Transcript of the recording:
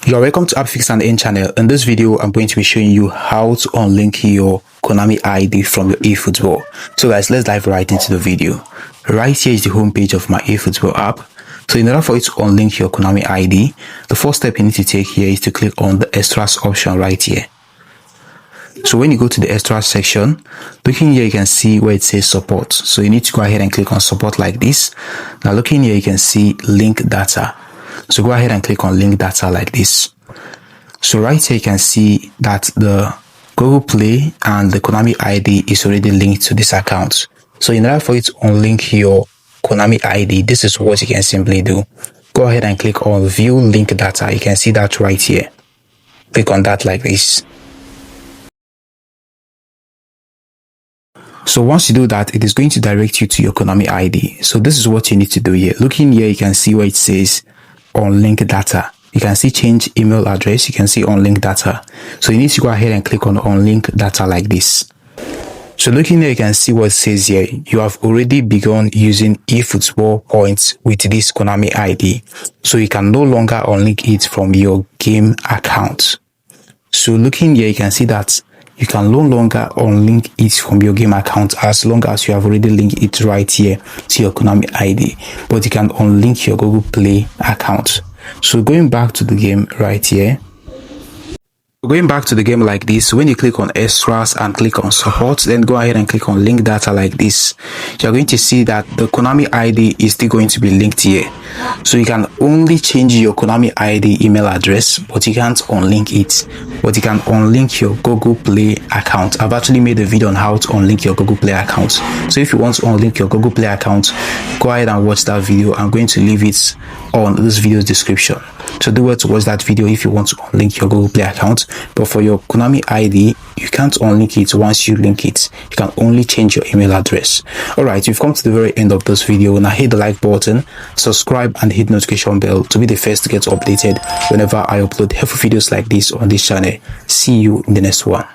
You're welcome to AppFix and N channel. In this video, I'm going to be showing you how to unlink your Konami ID from your eFootball. So guys, let's dive right into the video. Right here is the home page of my eFootball app. So in order for you to unlink your Konami ID, the first step you need to take here is to click on the extras option right here. So when you go to the extras section, looking here you can see where it says support. So you need to go ahead and click on support like this. Now looking here you can see link data. So go ahead and click on link data like this. So right here you can see that the Google Play and the Konami ID is already linked to this account. So in order for you to unlink your Konami ID, this is what you can simply do. Go ahead and click on view link data. You can see that right here. Click on that like this. So once you do that, it is going to direct you to your Konami ID. So this is what you need to do here. Looking here, you can see where it says unlink data. You can see change email address. You can see unlink data. So you need to go ahead and click on unlink data like this. So looking here, you can see what it says here. You have already begun using eFootball points with this Konami ID. So you can no longer unlink it from your game account. So looking here, you can see that you can no longer unlink it from your game account as long as you have already linked it right here to your Konami ID. But you can unlink your Google Play account. So going back to the game right here. Going back to the game like this, when you click on extras and click on support, then go ahead and click on link data like this, you're going to see that the Konami ID is still going to be linked here. So you can only change your Konami ID email address, but you can't unlink it. But you can unlink your Google Play account. I've actually made a video on how to unlink your Google Play account. So if you want to unlink your Google Play account, go ahead and watch that video. I'm going to leave it on this video's description. So do well to watch that video if you want to unlink your Google Play account. But for your Konami ID, you can't unlink it once you link it. You can only change your email address. Alright, we've come to the very end of this video. Now hit the like button, subscribe and hit the notification bell to be the first to get updated whenever I upload helpful videos like this on this channel. See you in the next one.